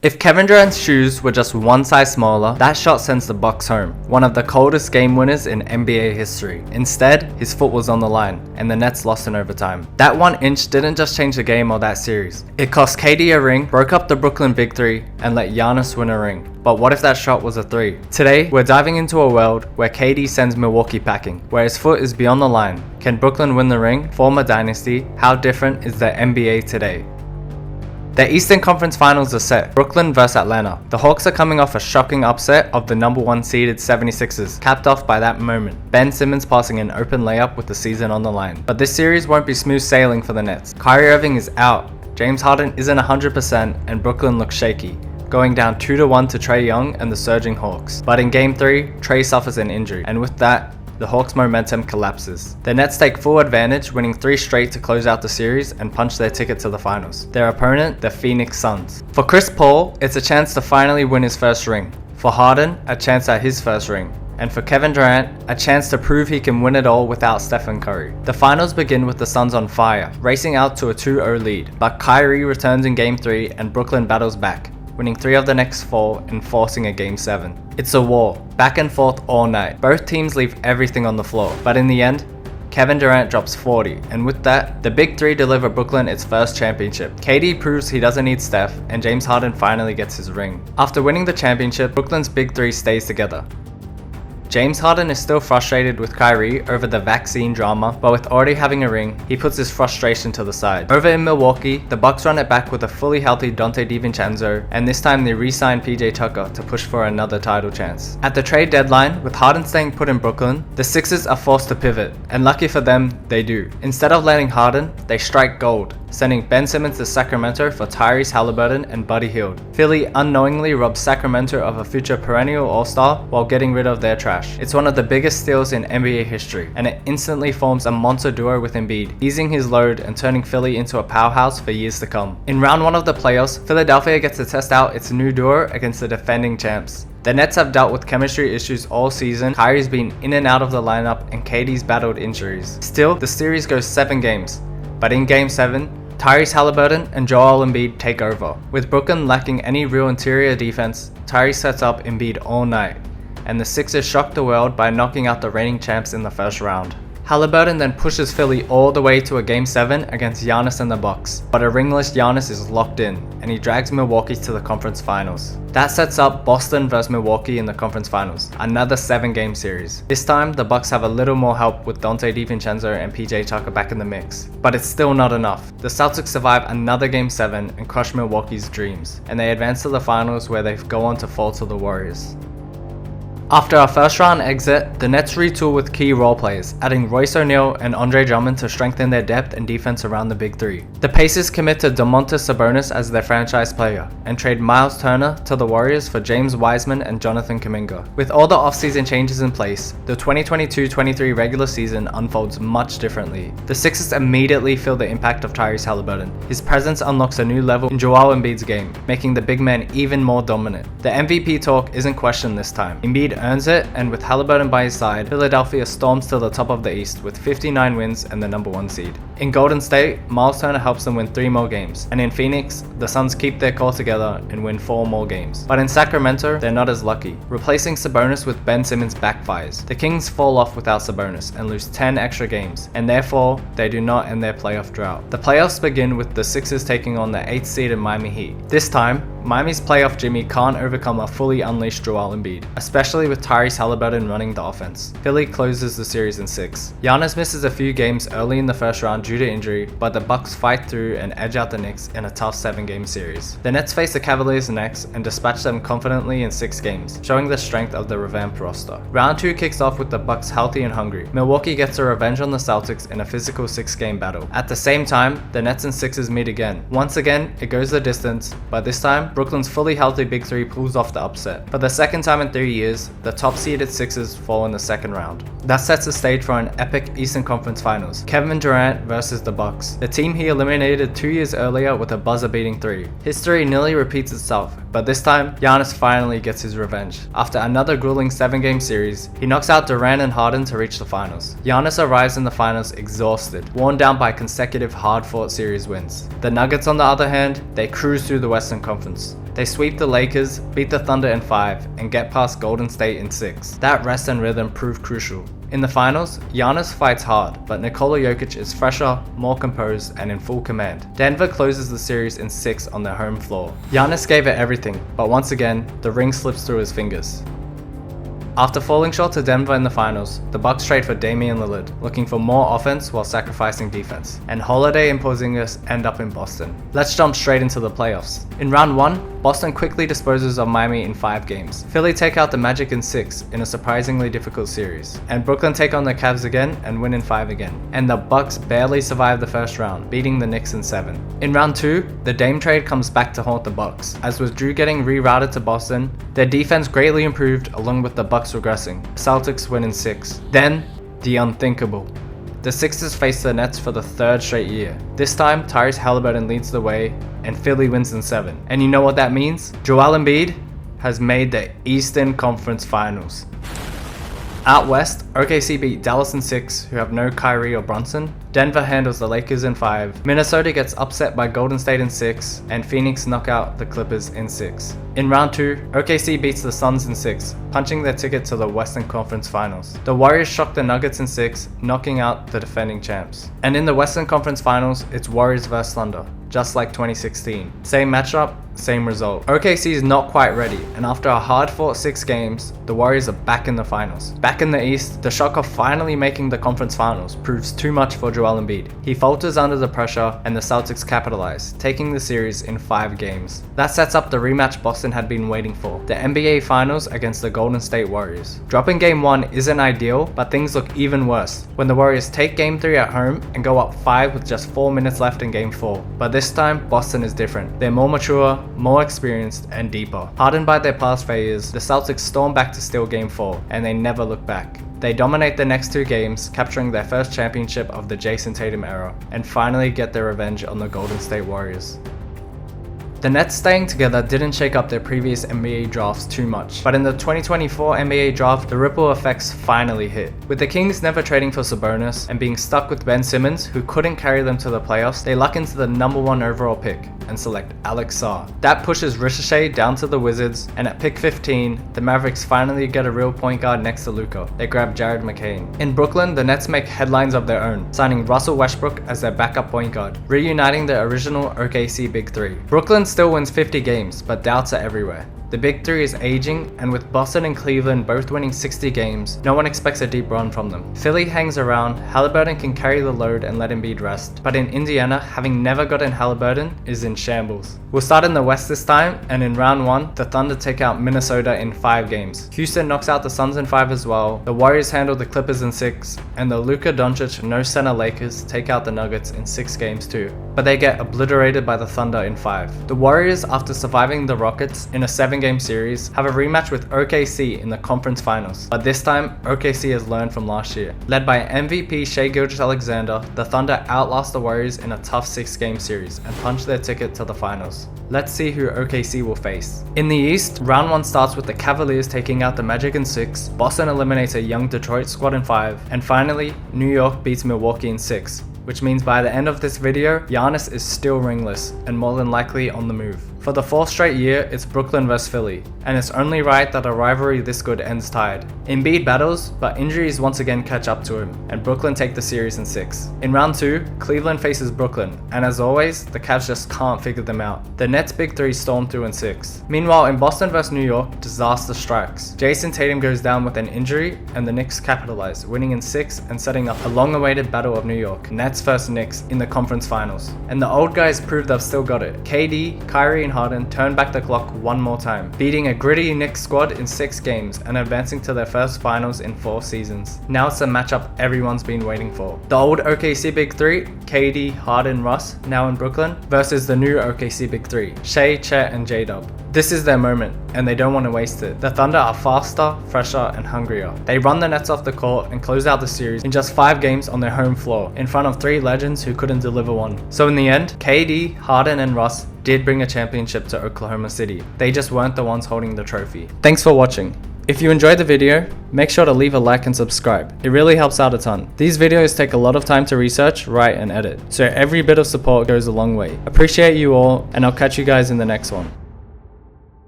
If Kevin Durant's shoes were just one size smaller, that shot sends the Bucks home, one of the coldest game winners in NBA history. Instead, his foot was on the line, and the Nets lost in overtime. That 1 inch didn't just change the game or that series. It cost KD a ring, broke up the Brooklyn Big Three, and let Giannis win a ring. But what if that shot was a three? Today, we're diving into a world where KD sends Milwaukee packing, where his foot is beyond the line. Can Brooklyn win the ring, form a dynasty? How different is the NBA today? The Eastern Conference Finals are set, Brooklyn vs Atlanta. The Hawks are coming off a shocking upset of the number 1 seeded 76ers, capped off by that moment, Ben Simmons passing an open layup with the season on the line. But this series won't be smooth sailing for the Nets. Kyrie Irving is out, James Harden isn't 100%, and Brooklyn looks shaky, going down 2-1 to Trae Young and the surging Hawks. But in Game 3, Trae suffers an injury, and with that, the Hawks' momentum collapses. The Nets take full advantage, winning 3 straight to close out the series and punch their ticket to the finals. Their opponent, the Phoenix Suns. For Chris Paul, it's a chance to finally win his first ring. For Harden, a chance at his first ring. And for Kevin Durant, a chance to prove he can win it all without Stephen Curry. The finals begin with the Suns on fire, racing out to a 2-0 lead. But Kyrie returns in Game 3 and Brooklyn battles back, winning 3 of the next 4 and forcing a Game 7. It's a war, back and forth all night. Both teams leave everything on the floor, but in the end, Kevin Durant drops 40, and with that, the Big Three deliver Brooklyn its first championship. KD proves he doesn't need Steph, and James Harden finally gets his ring. After winning the championship, Brooklyn's Big Three stays together. James Harden is still frustrated with Kyrie over the vaccine drama, but with already having a ring, he puts his frustration to the side. Over in Milwaukee, the Bucks run it back with a fully healthy Donte DiVincenzo, and this time they re-sign PJ Tucker to push for another title chance. At the trade deadline, with Harden staying put in Brooklyn, the Sixers are forced to pivot, and lucky for them, they do. Instead of letting Harden, they strike gold, sending Ben Simmons to Sacramento for Tyrese Halliburton and Buddy Hield. Philly unknowingly robs Sacramento of a future perennial all-star while getting rid of their trash. It's one of the biggest steals in NBA history, and it instantly forms a monster duo with Embiid, easing his load and turning Philly into a powerhouse for years to come. In round 1 of the playoffs, Philadelphia gets to test out its new duo against the defending champs. The Nets have dealt with chemistry issues all season, Kyrie's been in and out of the lineup, and KD's battled injuries. Still, the series goes 7 games, but in Game 7, Tyrese Halliburton and Joel Embiid take over. With Brooklyn lacking any real interior defense, Tyrese sets up Embiid all night, and the Sixers shock the world by knocking out the reigning champs in the first round. Halliburton then pushes Philly all the way to a Game 7 against Giannis and the Bucks, but a ringless Giannis is locked in, and he drags Milwaukee to the conference finals. That sets up Boston vs Milwaukee in the conference finals, another 7-game series. This time, the Bucks have a little more help with Donte DiVincenzo and PJ Tucker back in the mix, but it's still not enough. The Celtics survive another Game 7 and crush Milwaukee's dreams, and they advance to the finals where they go on to fall to the Warriors. After our first round exit, the Nets retool with key role players, adding Royce O'Neal and Andre Drummond to strengthen their depth and defense around the Big Three. The Pacers commit to Domantas Sabonis as their franchise player, and trade Miles Turner to the Warriors for James Wiseman and Jonathan Kuminga. With all the offseason changes in place, the 2022-23 regular season unfolds much differently. The Sixers immediately feel the impact of Tyrese Halliburton. His presence unlocks a new level in Joel Embiid's game, making the big man even more dominant. The MVP talk isn't questioned this time. Embiid earns it, and with Halliburton by his side, Philadelphia storms to the top of the East with 59 wins and the number 1 seed. In Golden State, Miles Turner helps them win 3 more games, and in Phoenix, the Suns keep their core together and win 4 more games. But in Sacramento, they're not as lucky. Replacing Sabonis with Ben Simmons backfires. The Kings fall off without Sabonis and lose 10 extra games, and therefore, they do not end their playoff drought. The playoffs begin with the Sixers taking on the 8th seeded Miami Heat. This time, Miami's playoff Jimmy can't overcome a fully unleashed Joel Embiid, especially with Tyrese Halliburton running the offense. Philly closes the series in 6. Giannis misses a few games early in the first round due to injury, but the Bucks fight through and edge out the Knicks in a tough 7-game series. The Nets face the Cavaliers next and dispatch them confidently in 6 games, showing the strength of the revamped roster. Round 2 kicks off with the Bucks healthy and hungry. Milwaukee gets a revenge on the Celtics in a physical 6-game battle. At the same time, the Nets and Sixers meet again. Once again, it goes the distance, but this time, Brooklyn's fully healthy Big Three pulls off the upset. For the second time in 3 years, the top seeded Sixers fall in the second round. That sets the stage for an epic Eastern Conference Finals. Kevin Durant vs versus the Bucks, the team he eliminated 2 years earlier with a buzzer-beating 3. History nearly repeats itself, but this time, Giannis finally gets his revenge. After another grueling 7-game series, he knocks out Durant and Harden to reach the finals. Giannis arrives in the finals exhausted, worn down by consecutive hard-fought series wins. The Nuggets, on the other hand, they cruise through the Western Conference. They sweep the Lakers, beat the Thunder in 5, and get past Golden State in 6. That rest and rhythm proved crucial. In the finals, Giannis fights hard, but Nikola Jokic is fresher, more composed, and in full command. Denver closes the series in 6 on their home floor. Giannis gave it everything, but once again, the ring slips through his fingers. After falling short to Denver in the finals, the Bucks trade for Damian Lillard, looking for more offense while sacrificing defense, and Holiday and Porzingis end up in Boston. Let's jump straight into the playoffs. In round 1, Boston quickly disposes of Miami in 5 games. Philly take out the Magic in 6 in a surprisingly difficult series, and Brooklyn take on the Cavs again and win in 5 again. And the Bucks barely survive the first round, beating the Knicks in 7. In round 2, the Dame trade comes back to haunt the Bucks, as with Drew getting rerouted to Boston, their defense greatly improved along with the Bucks regressing. Celtics win in 6. Then, the unthinkable. The Sixers face the Nets for the 3rd straight year. This time, Tyrese Halliburton leads the way, and Philly wins in 7. And you know what that means? Joel Embiid has made the Eastern Conference Finals. Out west, OKC beat Dallas in 6, who have no Kyrie or Brunson. Denver handles the Lakers in 5. Minnesota gets upset by Golden State in 6, and Phoenix knock out the Clippers in 6. In round 2, OKC beats the Suns in 6, punching their ticket to the Western Conference Finals. The Warriors shock the Nuggets in 6, knocking out the defending champs. And in the Western Conference Finals, it's Warriors vs Thunder, just like 2016. Same matchup, same result. OKC is not quite ready, and after a hard-fought 6 games, the Warriors are back in the finals. Back in the East, the shock of finally making the conference finals proves too much for Joel Embiid. He falters under the pressure, and the Celtics capitalize, taking the series in 5 games. That sets up the rematch Boston had been waiting for, the NBA Finals against the Golden State Warriors. Dropping Game 1 isn't ideal, but things look even worse when the Warriors take Game 3 at home and go up 5 with just 4 minutes left in Game 4. But this time, Boston is different. They're more mature, more experienced, and deeper. Hardened by their past failures, the Celtics storm back to steal Game 4, and they never look back. They dominate the next 2 games, capturing their first championship of the Jason Tatum era, and finally get their revenge on the Golden State Warriors. The Nets staying together didn't shake up their previous NBA drafts too much, but in the 2024 NBA draft, the ripple effects finally hit. With the Kings never trading for Sabonis and being stuck with Ben Simmons, who couldn't carry them to the playoffs, they luck into the number 1 overall pick and select Alex Sarr. That pushes Ricochet down to the Wizards, and at pick 15, the Mavericks finally get a real point guard next to Luka. They grab Jared McCain. In Brooklyn, the Nets make headlines of their own, signing Russell Westbrook as their backup point guard, reuniting the original OKC Big Three. Brooklyn still wins 50 games, but doubts are everywhere. The Big Three is aging, and with Boston and Cleveland both winning 60 games, no one expects a deep run from them. Philly hangs around, Halliburton can carry the load and let Embiid rest, but in Indiana, having never gotten Halliburton, is in shambles. We'll start in the West this time, and in round 1, the Thunder take out Minnesota in 5 games. Houston knocks out the Suns in 5 as well, the Warriors handle the Clippers in 6, and the Luka Doncic no-center Lakers take out the Nuggets in 6 games too. But they get obliterated by the Thunder in 5. The Warriors, after surviving the Rockets in a 7-game series, have a rematch with OKC in the conference finals, but this time OKC has learned from last year. Led by MVP Shai Gilgeous-Alexander, the Thunder outlast the Warriors in a tough 6-game series and punch their ticket to the finals. Let's see who OKC will face. In the East, round 1 starts with the Cavaliers taking out the Magic in 6, Boston eliminates a young Detroit squad in 5, and finally, New York beats Milwaukee in 6. Which means by the end of this video, Giannis is still ringless and more than likely on the move. For the 4th straight year, it's Brooklyn vs Philly, and it's only right that a rivalry this good ends tied. Embiid battles, but injuries once again catch up to him, and Brooklyn take the series in 6. In round 2, Cleveland faces Brooklyn, and as always, the Cavs just can't figure them out. The Nets' Big Three storm through in 6. Meanwhile, in Boston vs New York, disaster strikes. Jason Tatum goes down with an injury, and the Knicks capitalize, winning in 6 and setting up a long-awaited battle of New York, Nets vs Knicks in the conference finals. And the old guys prove they've still got it. KD, Kyrie, and Harden turn back the clock one more time, beating a gritty Knicks squad in 6 games and advancing to their first finals in 4 seasons. Now it's a matchup everyone's been waiting for. The old OKC Big Three, KD, Harden, Russ, now in Brooklyn, versus the new OKC Big Three, Shai, Chet, and J-Dub. This is their moment, and they don't want to waste it. The Thunder are faster, fresher, and hungrier. They run the Nets off the court and close out the series in just 5 games on their home floor, in front of 3 legends who couldn't deliver one. So in the end, KD, Harden, and Russ did bring a championship to Oklahoma City. They just weren't the ones holding the trophy. Thanks for watching. If you enjoyed the video, make sure to leave a like and subscribe. It really helps out a ton. These videos take a lot of time to research, write, and edit, so every bit of support goes a long way. Appreciate you all, and I'll catch you guys in the next one.